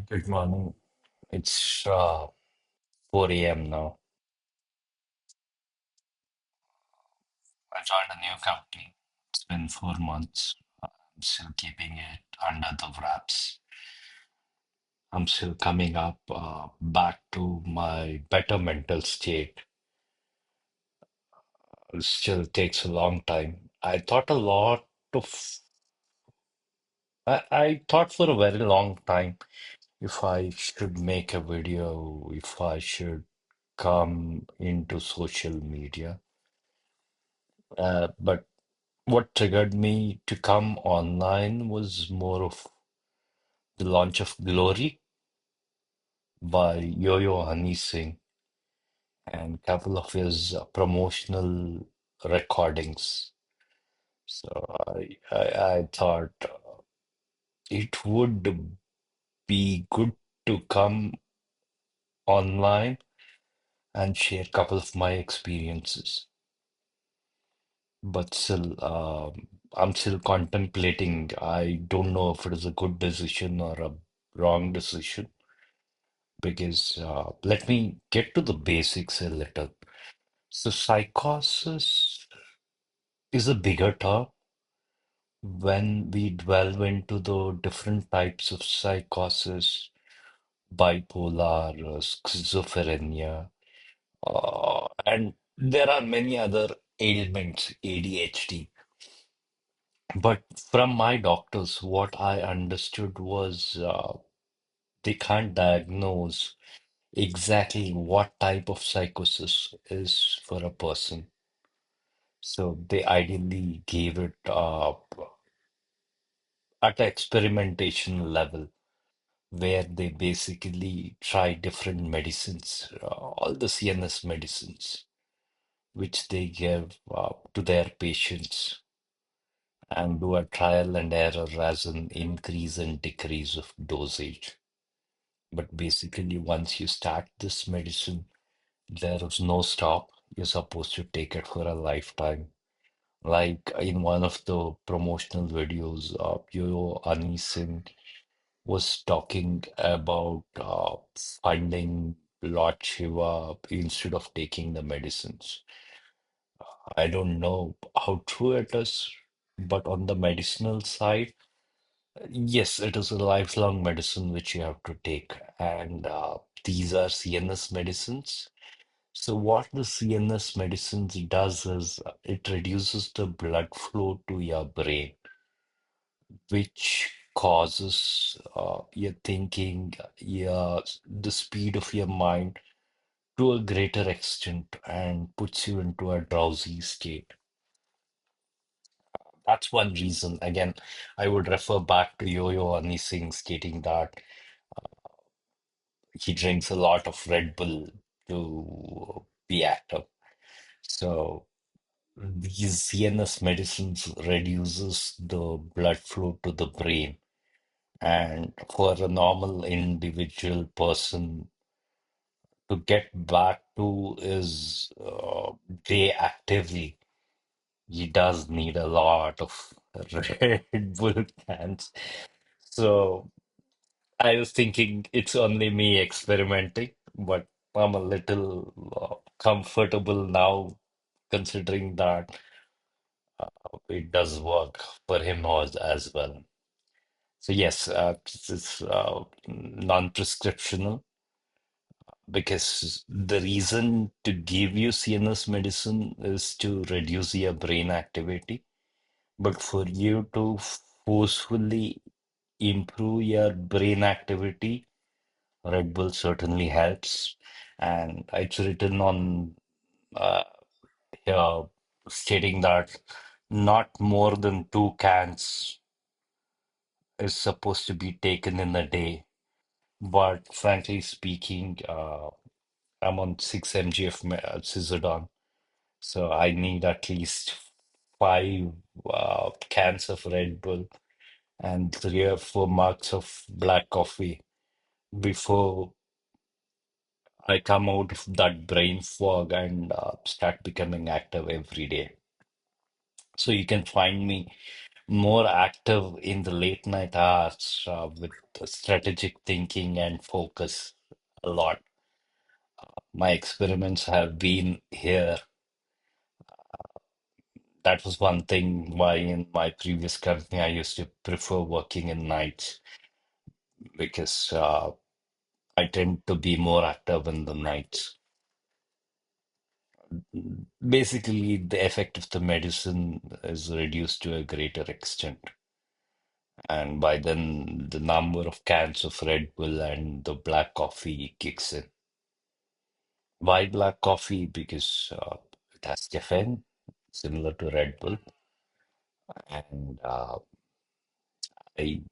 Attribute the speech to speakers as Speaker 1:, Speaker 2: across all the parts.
Speaker 1: Good morning. It's 4 a.m. now. I joined a new company. It's been 4 months. I'm still keeping it under the wraps. I'm still coming up back to my better mental state. It still takes a long time. Of, I thought for a very long time if I should make a video, if I should come into social media. But what triggered me to come online was more of the launch of Glory by Yo Honey Singh and couple of his promotional recordings. So I thought it would be good to come online and share a couple of my experiences. But still, I'm still contemplating. I don't know if it is a good decision or a wrong decision because let me get to the basics a little. So, psychosis is a bigger term when we delve into the different types of psychosis, bipolar, schizophrenia, and there are many other ailments, ADHD. But from my doctors, what I understood was they can't diagnose exactly what type of psychosis is for a person. So they ideally gave it at experimentation level, where they basically try different medicines, all the CNS medicines, which they give to their patients and do a trial and error as an increase and decrease of dosage. But basically, once you start this medicine, there is no stop. You're supposed to take it for a lifetime. Like in one of the promotional videos, Yo Honey Singh was talking about finding Lord Shiva instead of taking the medicines. I don't know how true it is, but on the medicinal side, yes, it is a lifelong medicine which you have to take. And these are CNS medicines. So what the CNS medicines does is it reduces the blood flow to your brain, which causes your thinking, the speed of your mind to a greater extent and puts you into a drowsy state. That's one reason. Again, I would refer back to Yo-Yo Honey Singh stating that he drinks a lot of Red Bull to be active. So these CNS medicines reduces the blood flow to the brain. And for a normal individual person to get back to his day actively, he does need a lot of Red Bull cans. So I was thinking it's only me experimenting, but I'm a little comfortable now considering that it does work for him as well. So yes, this is non-prescriptional because the reason to give you CNS medicine is to reduce your brain activity. But for you to forcefully improve your brain activity, Red Bull certainly helps. And it's written on uh, here stating that not more than 2 cans is supposed to be taken in a day. But frankly speaking, I'm on 6 mg of Sizodon, so I need at least five cans of Red Bull and 3 or 4 mugs of black coffee before I come out of that brain fog and start becoming active every day. So you can find me more active in the late night hours with strategic thinking and focus a lot. My experiments have been here. That was one thing why in my previous company I used to prefer working in nights because I tend to be more active in the nights. Basically, the effect of the medicine is reduced to a greater extent. And by then, the number of cans of Red Bull and the black coffee kicks in. Why black coffee? Because it has caffeine, similar to Red Bull. And I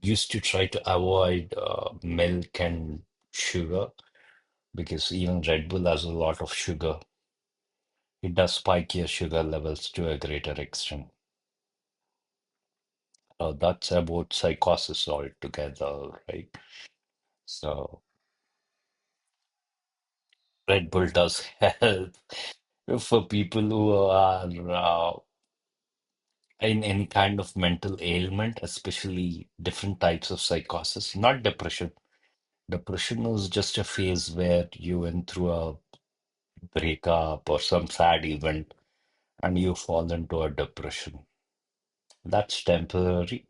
Speaker 1: used to try to avoid milk and sugar because even Red Bull has a lot of sugar. It does spike your sugar levels to a greater extent. That's about psychosis altogether, right? So Red Bull does help for people who are in any kind of mental ailment, especially different types of psychosis, not depression. Depression is just a phase where you went through a breakup or some sad event and you fall into a depression. That's temporary,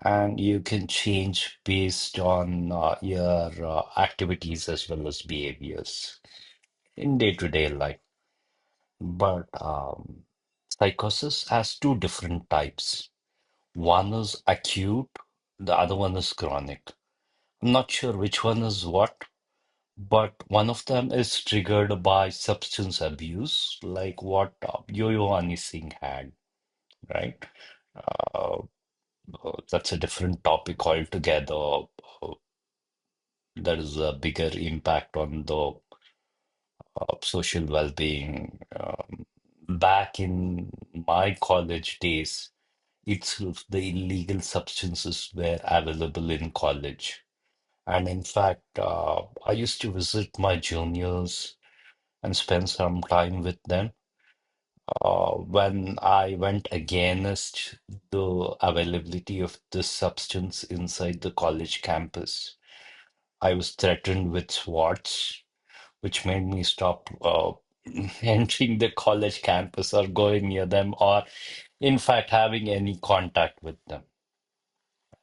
Speaker 1: and you can change based on your activities as well as behaviors in day-to-day life. But psychosis has two different types. One is acute, the other one is chronic. I'm not sure which one is what, but one of them is triggered by substance abuse, like what Yo Honey Singh had, right? Uh, that's a different topic altogether. There is a bigger impact on the social well-being. Back in my college days, itself the illegal substances were available in college. And in fact, I used to visit my juniors and spend some time with them. When I went against the availability of this substance inside the college campus, I was threatened with SWATs, which made me stop entering the college campus or going near them, or in fact, having any contact with them.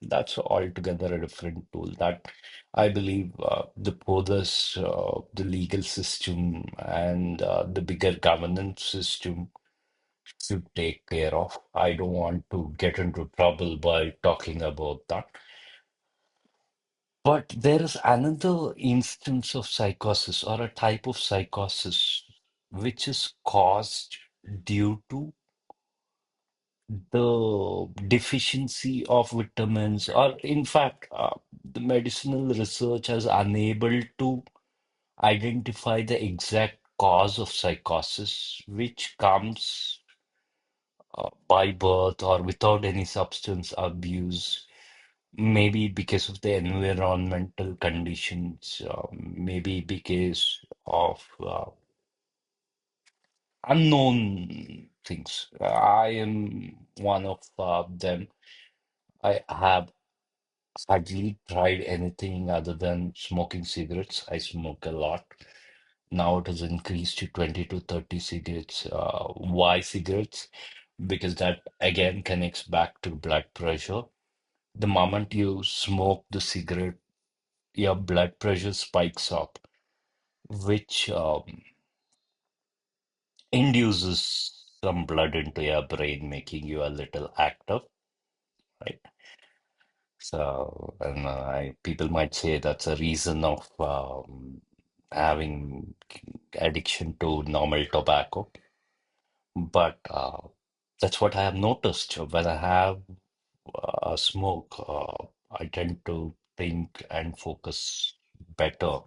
Speaker 1: That's altogether a different tool that I believe the police, the legal system, and the bigger governance system should take care of. I don't want to get into trouble by talking about that. But there is another instance of psychosis or a type of psychosis which is caused due to the deficiency of vitamins, or in fact, the medicinal research has unable to identify the exact cause of psychosis, which comes by birth or without any substance abuse. Maybe because of the environmental conditions, maybe because of unknown things. I am one of them. I have hardly tried anything other than smoking cigarettes. I smoke a lot. Now it has increased to 20 to 30 cigarettes. Why cigarettes? Because that again connects back to blood pressure. The moment you smoke the cigarette, your blood pressure spikes up, which induces some blood into your brain, making you a little active, right? So, and people might say that's a reason of having addiction to normal tobacco. But that's what I have noticed when I have a smoke. I tend to think and focus better.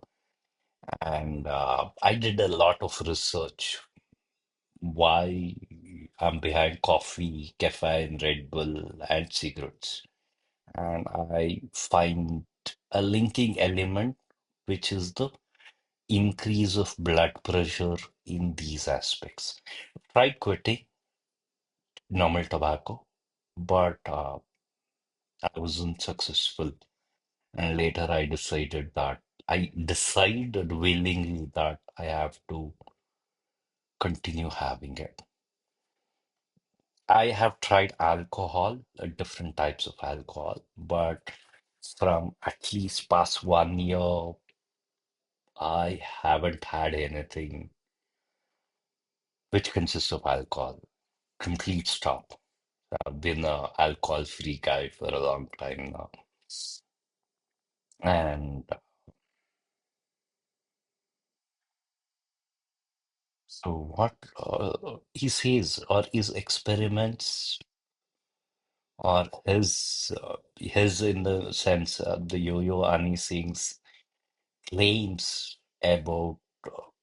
Speaker 1: And I did a lot of research why I'm behind coffee, caffeine, Red Bull, and cigarettes. And I find a linking element, which is the increase of blood pressure in these aspects. Try quitting normal tobacco. but I wasn't successful. And later I decided willingly that I have to continue having it. I have tried alcohol, different types of alcohol, but from at least past 1 year, I haven't had anything which consists of alcohol. Complete stop. I've been a alcohol-free guy for a long time now. And so what he says, or his experiments, or his in the sense, the Yo Honey Singh's claims about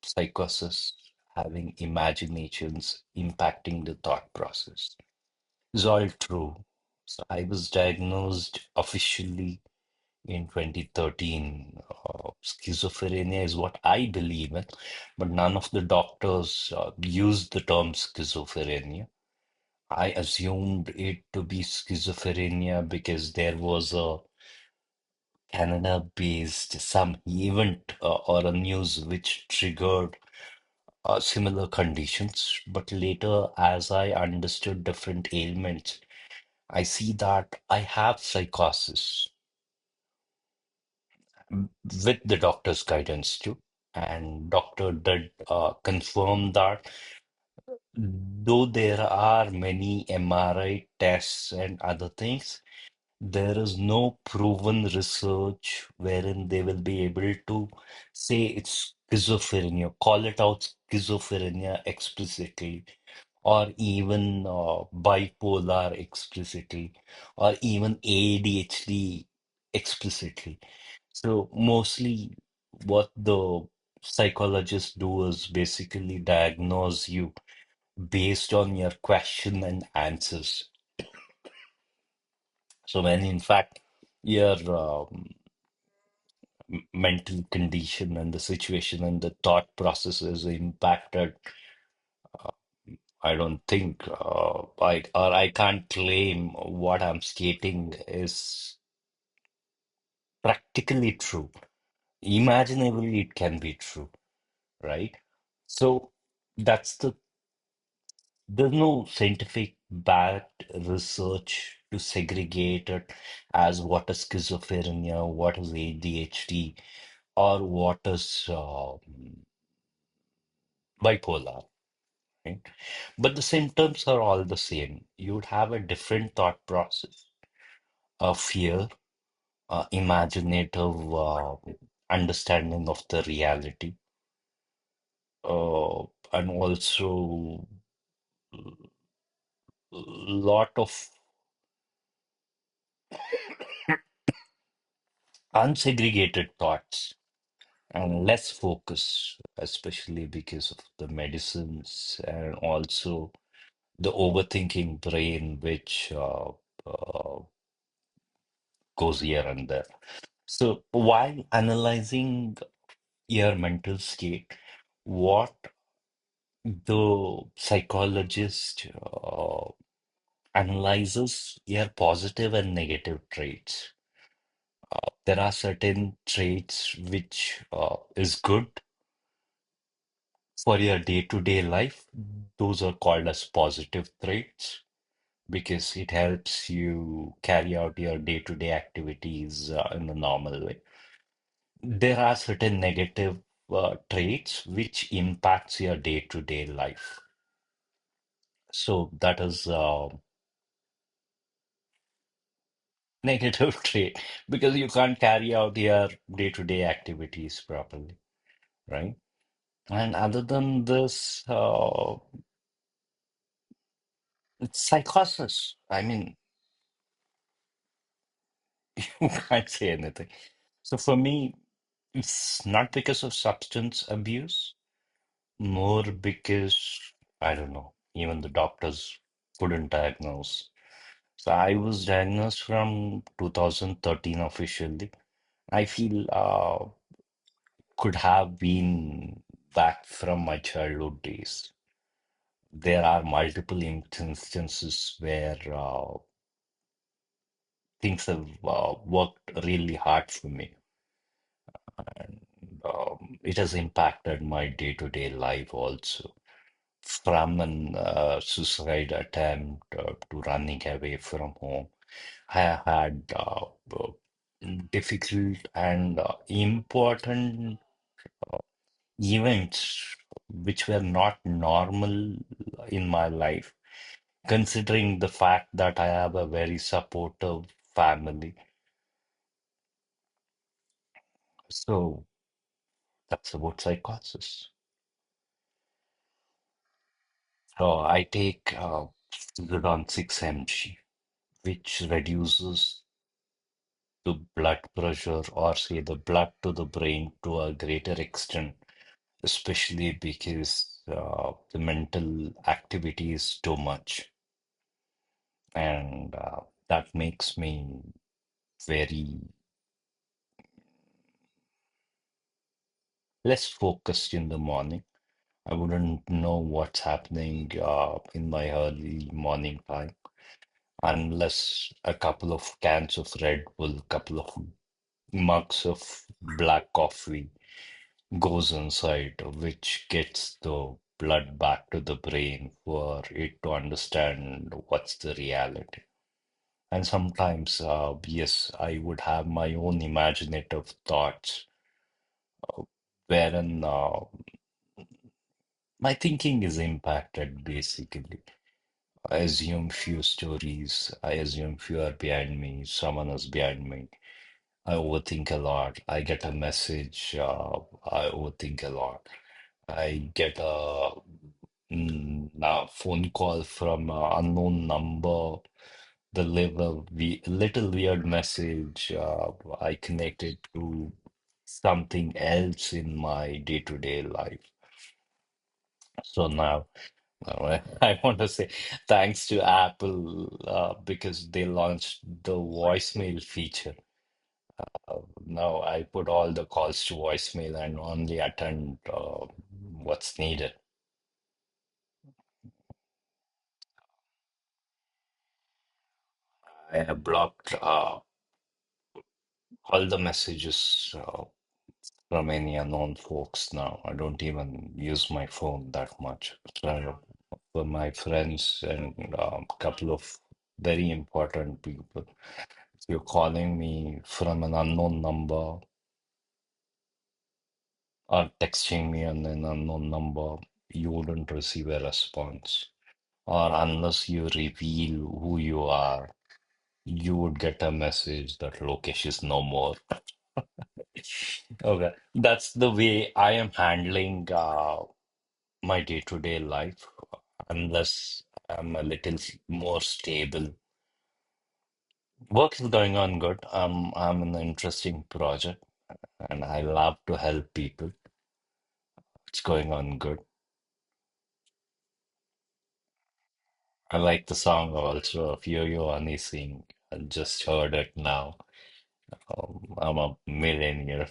Speaker 1: psychosis having imaginations impacting the thought process is all true. So I was diagnosed officially in 2013. Schizophrenia is what I believe in, but none of the doctors used the term schizophrenia. I assumed it to be schizophrenia because there was a Canada-based some event or a news which triggered similar conditions. But later, as I understood different ailments, I see that I have psychosis with the doctor's guidance too. And doctor did confirm that though there are many MRI tests and other things, there is no proven research wherein they will be able to say it's schizophrenia, call it out schizophrenia explicitly, or even bipolar explicitly, or even ADHD explicitly. So, mostly what the psychologists do is basically diagnose you based on your question and answers. So, when in fact, your mental condition and the situation and the thought process is impacted, uh, I don't think I can't claim what I'm stating is practically true. Imaginably, it can be true, right? So that's there's no scientific backed research to segregate it as what is schizophrenia, what is ADHD, or what is bipolar, right? But the symptoms are all the same. You would have a different thought process, a fear, imaginative understanding of the reality, and also lot of unsegregated thoughts and less focus, especially because of the medicines and also the overthinking brain, which goes here and there. So, while analyzing your mental state, what the psychologist analyzes your positive and negative traits. There are certain traits which is good for your day-to-day life. Those are called as positive traits because it helps you carry out your day-to-day activities in a normal way. There are certain negative traits which impacts your day-to-day life. So that is negative trait because you can't carry out your day-to-day activities properly, right? And other than this, it's psychosis. I mean, you can't say anything. So for me, it's not because of substance abuse, more because I don't know, even the doctors couldn't diagnose. So I was diagnosed from 2013 officially. I feel could have been back from my childhood days. There are multiple instances where things have worked really hard for me, and it has impacted my day-to-day life also. From an suicide attempt to running away from home, I had difficult and important events which were not normal in my life, considering the fact that I have a very supportive family. So that's about psychosis. So I take around 6 mg, which reduces the blood pressure or say the blood to the brain to a greater extent, especially because the mental activity is too much. And that makes me very less focused in the morning. I wouldn't know what's happening in my early morning time unless a couple of cans of Red Bull, couple of mugs of black coffee goes inside, which gets the blood back to the brain for it to understand what's the reality. And sometimes, yes, I would have my own imaginative thoughts, wherein my thinking is impacted basically. I assume few stories, I assume few are behind me, someone is behind me. I overthink a lot. I get a message, I overthink a lot. I get a phone call from an unknown number. The little weird message. I connect it to something else in my day-to-day life. So now, I want to say thanks to Apple because they launched the voicemail feature. Now I put all the calls to voicemail and only attend what's needed. I have blocked all the messages from any unknown folks now. I don't even use my phone that much. So for my friends and a couple of very important people, if you're calling me from an unknown number or texting me on an unknown number, you wouldn't receive a response. Or unless you reveal who you are, you would get a message that Lokesh is no more. Okay, that's the way I am handling my day-to-day life, unless I'm a little more stable. Work is going on good. I'm in an interesting project, and I love to help people. It's going on good. I like the song also of Yo Honey Singh. I just heard it now. I'm a millionaire.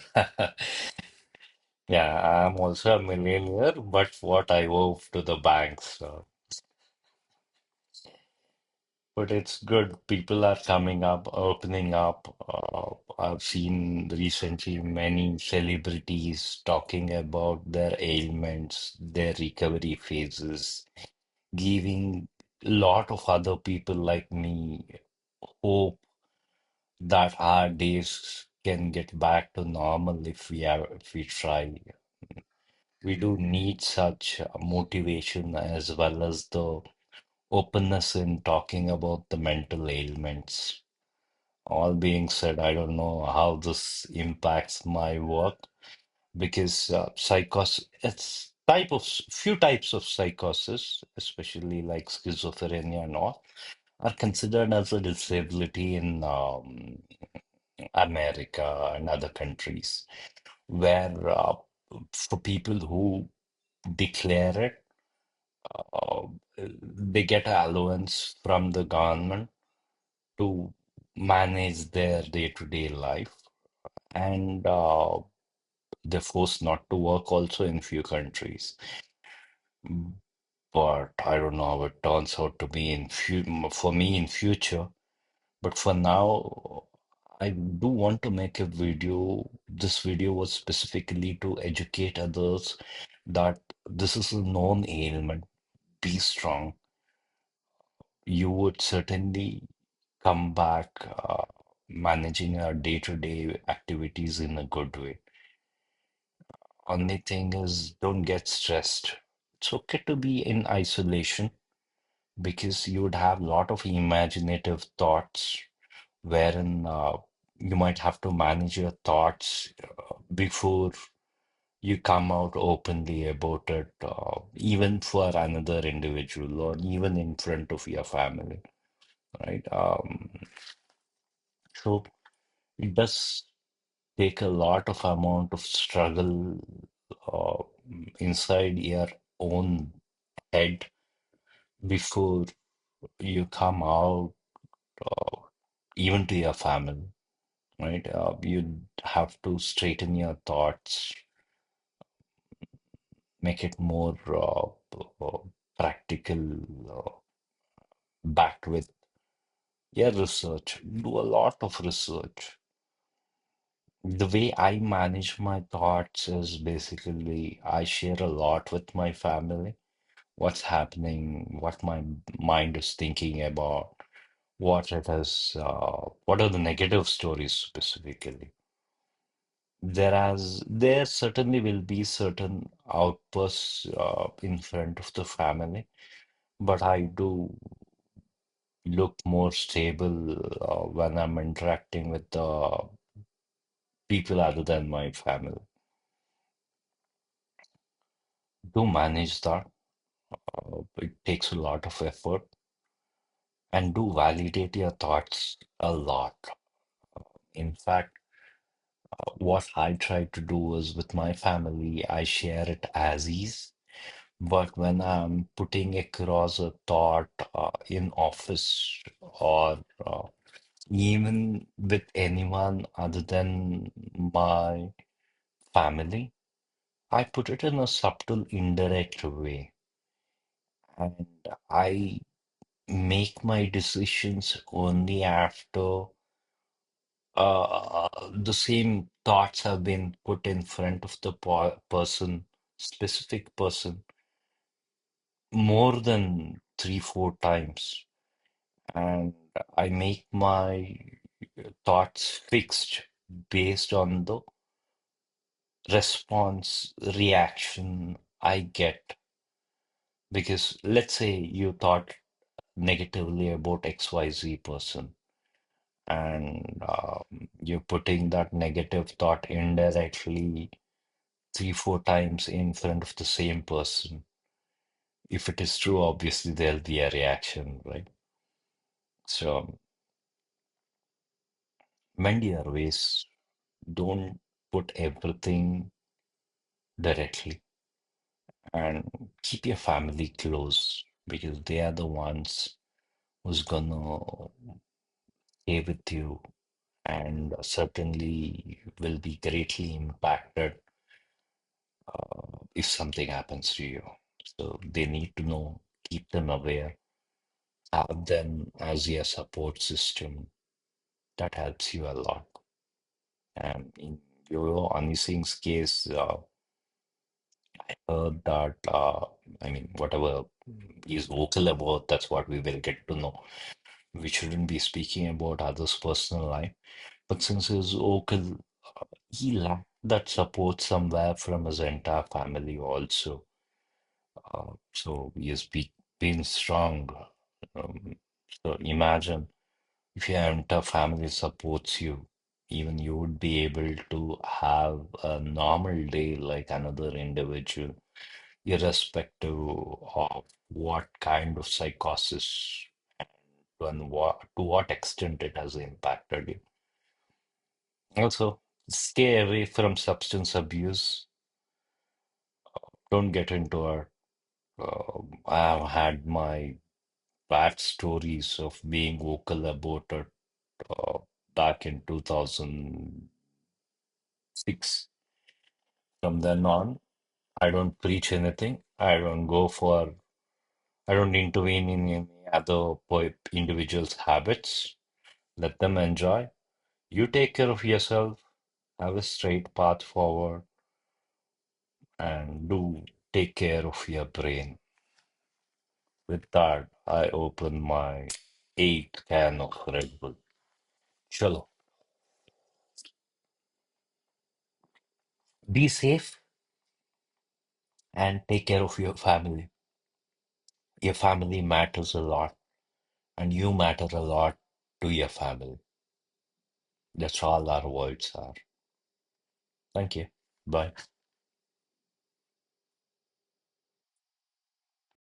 Speaker 1: Yeah, I'm also a millionaire, but what I owe to the banks. But it's good. People are coming up, opening up. I've seen recently many celebrities talking about their ailments, their recovery phases, giving a lot of other people like me hope that our days can get back to normal if we try. We do need such motivation as well as the openness in talking about the mental ailments. All being said, I don't know how this impacts my work because psychosis, it's few types of psychosis, especially like schizophrenia and all, are considered as a disability in America and other countries, where for people who declare it, uh, they get allowance from the government to manage their day-to-day life, and they're forced not to work also in few countries. But I don't know how it turns out to be for me in future. But for now, I do want to make a video. This video was specifically to educate others that this is a known ailment. Be strong. You would certainly come back managing our day-to-day activities in a good way. Only thing is, don't get stressed. It's okay to be in isolation because you would have a lot of imaginative thoughts wherein you might have to manage your thoughts before you come out openly about it, even for another individual or even in front of your family, right? So it does take a lot of amount of struggle uh, inside your own head before you come out, uh, even to your family, right? You have to straighten your thoughts, make it more practical, backed with your research. Do a lot of research. The way I manage my thoughts is basically I share a lot with my family, what's happening, what my mind is thinking about, what are the negative stories specifically. There certainly will be certain outbursts in front of the family, but I do look more stable when I'm interacting with the people other than my family. Do manage that. It takes a lot of effort, and do validate your thoughts a lot. In fact, what I try to do is with my family, I share it as is. But when I'm putting across a thought in office or even with anyone other than my family, I put it in a subtle, indirect way. And I make my decisions only after the same thoughts have been put in front of the specific person, more than three, four times. And I make my thoughts fixed based on the response reaction I get. Because let's say you thought negatively about XYZ person, and you're putting that negative thought indirectly three, four times in front of the same person. If it is true, obviously there'll be a reaction, right? So mend your ways. Don't put everything directly, and keep your family close because they are the ones who's gonna stay with you and certainly will be greatly impacted if something happens to you. So they need to know, keep them aware, have them as your support system. That helps you a lot. And in Yo Honey Singh's case, that I mean, whatever he's vocal about, that's what we will get to know. We shouldn't be speaking about others' personal life. But since he's vocal, he lacked that support somewhere from his entire family also. So he has been strong. Um, so imagine if your entire family supports you, even you would be able to have a normal day like another individual, irrespective of what kind of psychosis and to what extent it has impacted you. Also, stay away from substance abuse. Don't get into it. I've had my bad stories of being vocal about it uh, back in 2006. From then on, I don't preach anything. I don't intervene in any other individual's habits. Let them enjoy. You take care of yourself, have a straight path forward, and do take care of your brain. With that, I open my eighth can of Red Bull. Chalo. Be safe and take care of your family. Your family matters a lot, and you matter a lot to your family. That's all our words are. Thank you. Bye.